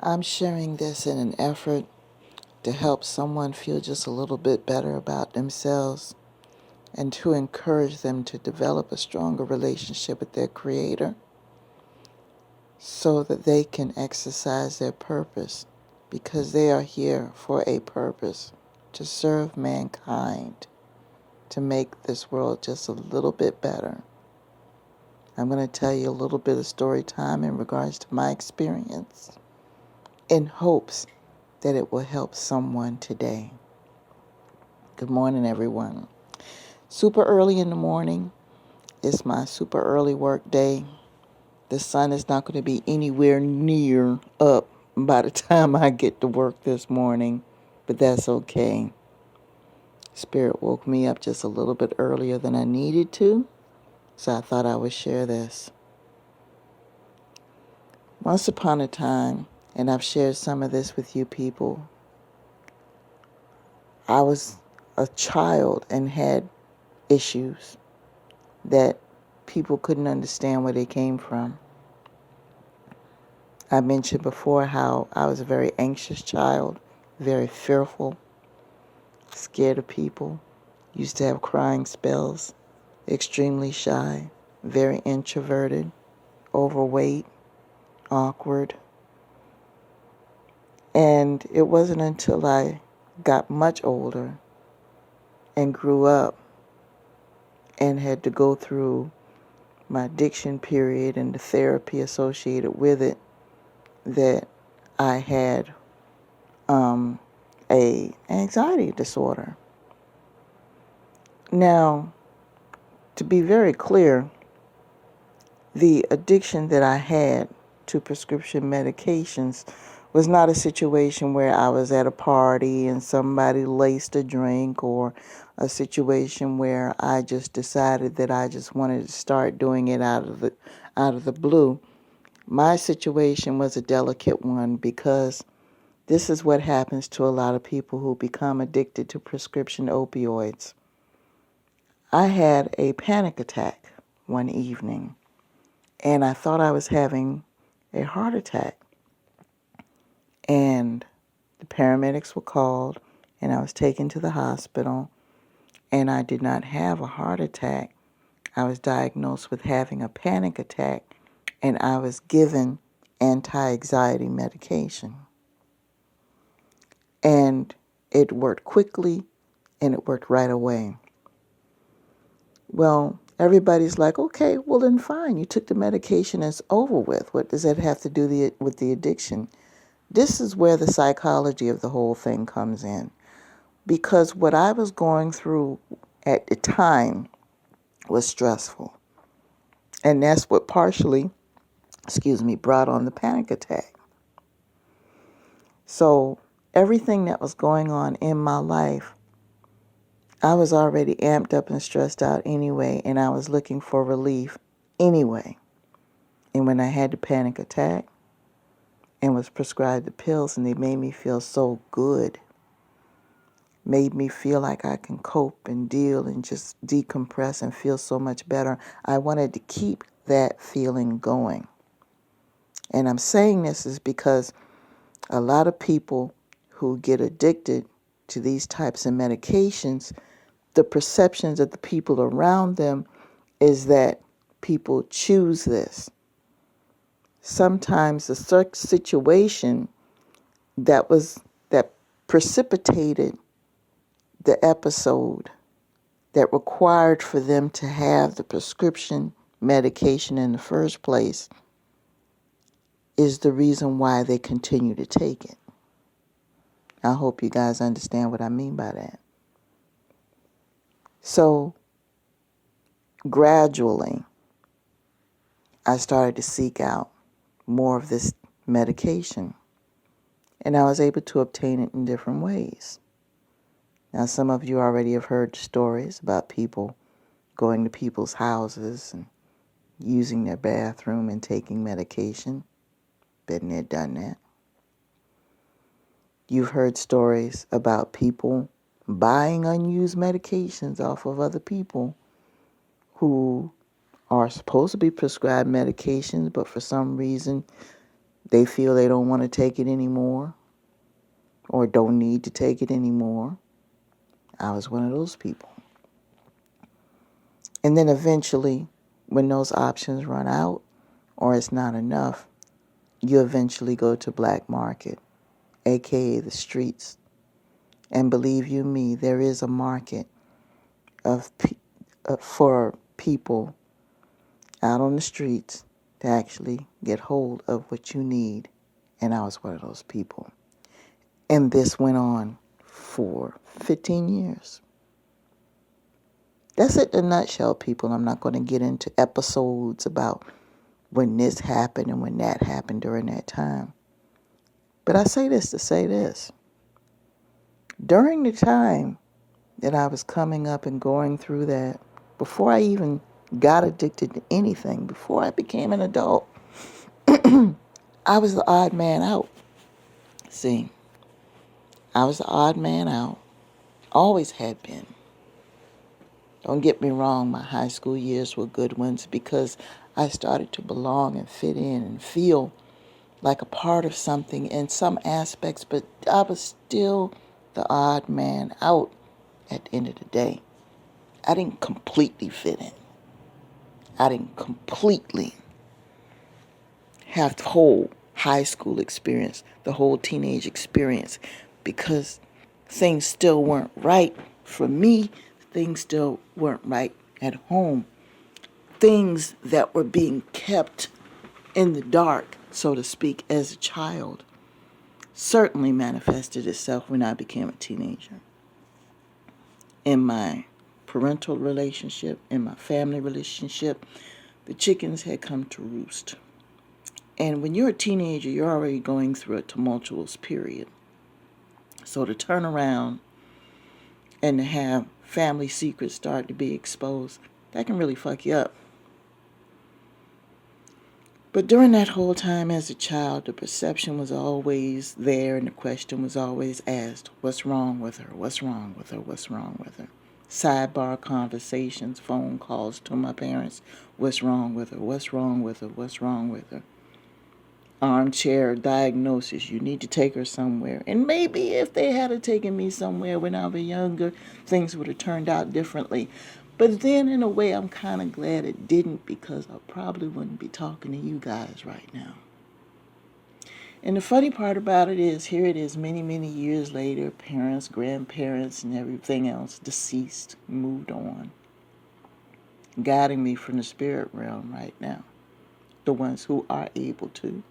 I'm sharing this in an effort to help someone feel just a little bit better about themselves and to encourage them to develop a stronger relationship with their Creator so that they can exercise their purpose, because they are here for a purpose, to serve mankind, to make this world just a little bit better. I'm going to tell you a little bit of story time in regards to my experience in hopes that it will help someone today. Good morning, everyone. Super early in the morning. It's my super early work day. The sun is not going to be anywhere near up by the time I get to work this morning, but that's okay. Spirit woke me up just a little bit earlier than I needed to, so I thought I would share this. Once upon a time, and I've shared some of this with you people, I was a child and had issues that people couldn't understand where they came from. I mentioned before how I was a very anxious child, very fearful, scared of people, used to have crying spells, extremely shy, very introverted, overweight, awkward. And it wasn't until I got much older and grew up and had to go through my addiction period and the therapy associated with it that I had a anxiety disorder. Now, to be very clear, the addiction that I had to prescription medications was not a situation where I was at a party and somebody laced a drink, or a situation where I just decided that I just wanted to start doing it out of the blue. My situation was a delicate one, because this is what happens to a lot of people who become addicted to prescription opioids. I had a panic attack one evening, and I thought I was having a heart attack. And the paramedics were called, and I was taken to the hospital, and I did not have a heart attack. I was diagnosed with having a panic attack, and I was given anti-anxiety medication. And it worked quickly, and it worked right away. Well, everybody's like, okay, well then fine. You took the medication, it's over with. What does that have to do with the addiction? This is where the psychology of the whole thing comes in. Because what I was going through at the time was stressful. And that's what partially, brought on the panic attack. So everything that was going on in my life, I was already amped up and stressed out anyway, and I was looking for relief anyway. And when I had the panic attack and was prescribed the pills, and they made me feel so good, made me feel like I can cope and deal and just decompress and feel so much better, I wanted to keep that feeling going. And I'm saying this is because a lot of people who get addicted to these types of medications, the perceptions of the people around them is that people choose this. Sometimes the situation that precipitated the episode that required for them to have the prescription medication in the first place is the reason why they continue to take it. I hope you guys understand what I mean by that. So gradually, I started to seek out more of this medication, and I was able to obtain it in different ways. Now, some of you already have heard stories about people going to people's houses and using their bathroom and taking medication. Been there, done that. You've heard stories about people buying unused medications off of other people who are supposed to be prescribed medications, but for some reason They feel they don't want to take it anymore or don't need to take it anymore. I was one of those people. And then eventually, when those options run out or it's not enough, you eventually go to black market, aka the streets. And believe you me, there is a market for people out on the streets to actually get hold of what you need. And I was one of those people. And this went on for 15 years. That's it in a nutshell, people. I'm not going to get into episodes about when this happened and when that happened during that time. But I say this to say this. During the time that I was coming up and going through that, before I even got addicted to anything, before I became an adult, I was the odd man out. See, I was the odd man out. Always had been. Don't get me wrong, my high school years were good ones because I started to belong and fit in and feel like a part of something in some aspects, but I was still the odd man out at the end of the day. I didn't completely fit in. I didn't completely have the whole high school experience, the whole teenage experience, because things still weren't right for me. Things still weren't right at home. Things that were being kept in the dark, so to speak, as a child, certainly manifested itself when I became a teenager. In my parental relationship, in my family relationship, the chickens had come to roost. And when you're a teenager, you're already going through a tumultuous period. So to turn around and to have family secrets start to be exposed, that can really fuck you up. But during that whole time as a child, the perception was always there and the question was always asked, what's wrong with her? What's wrong with her? What's wrong with her? Sidebar conversations, phone calls to my parents, what's wrong with her? What's wrong with her? What's wrong with her? Armchair diagnosis, you need to take her somewhere. And maybe if they had taken me somewhere when I was younger, things would have turned out differently. But then in a way, I'm kind of glad it didn't, because I probably wouldn't be talking to you guys right now. And the funny part about it is, here it is many, many years later, parents, grandparents, and everything else deceased, moved on, guiding me from the spirit realm right now, the ones who are able to.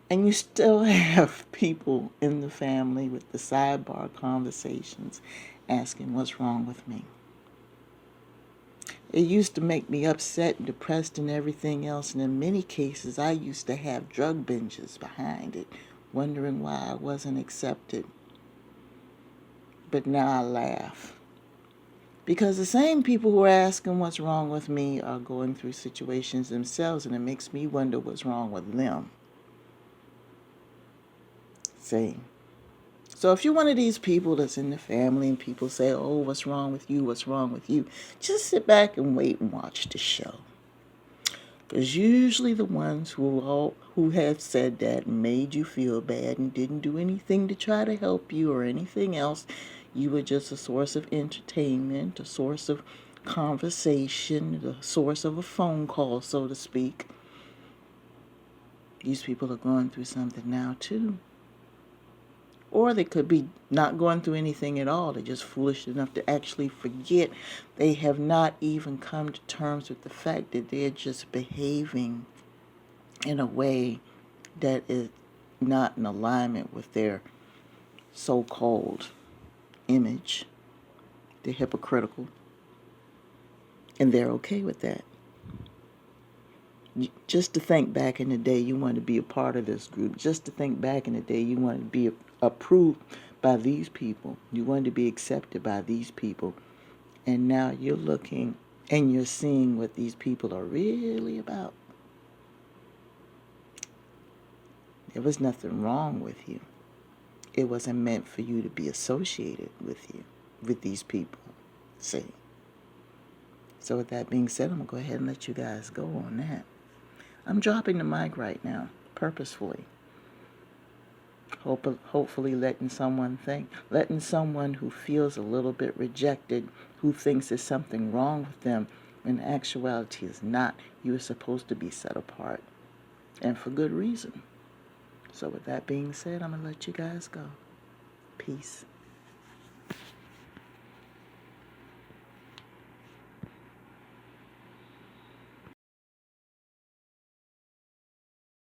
And you still have people in the family with the sidebar conversations asking what's wrong with me. It used to make me upset and depressed and everything else. And in many cases, I used to have drug binges behind it, wondering why I wasn't accepted. But now I laugh. Because the same people who are asking what's wrong with me are going through situations themselves, and it makes me wonder what's wrong with them. See? So if you're one of these people that's in the family and people say, oh, what's wrong with you? What's wrong with you? Just sit back and wait and watch the show. Because usually the ones who have said that and made you feel bad and didn't do anything to try to help you or anything else, you were just a source of entertainment, a source of conversation, the source of a phone call, so to speak. These people are going through something now too. Or they could be not going through anything at all. They're just foolish enough to actually forget. They have not even come to terms with the fact that they're just behaving in a way that is not in alignment with their so-called image. They're hypocritical. And they're okay with that. Just to think back in the day you wanted to be a part of this group. Just to think back in the day you wanted to be approved by these people. You wanted to be accepted by these people. And now you're looking and you're seeing what these people are really about. There was nothing wrong with you. It wasn't meant for you to be associated with these people. See? So with that being said, I'm going to go ahead and let you guys go on that. I'm dropping the mic right now, purposefully. Hopefully letting someone think, letting someone who feels a little bit rejected, who thinks there's something wrong with them, when actuality is not. You are supposed to be set apart, and for good reason. So with that being said, I'm going to let you guys go. Peace.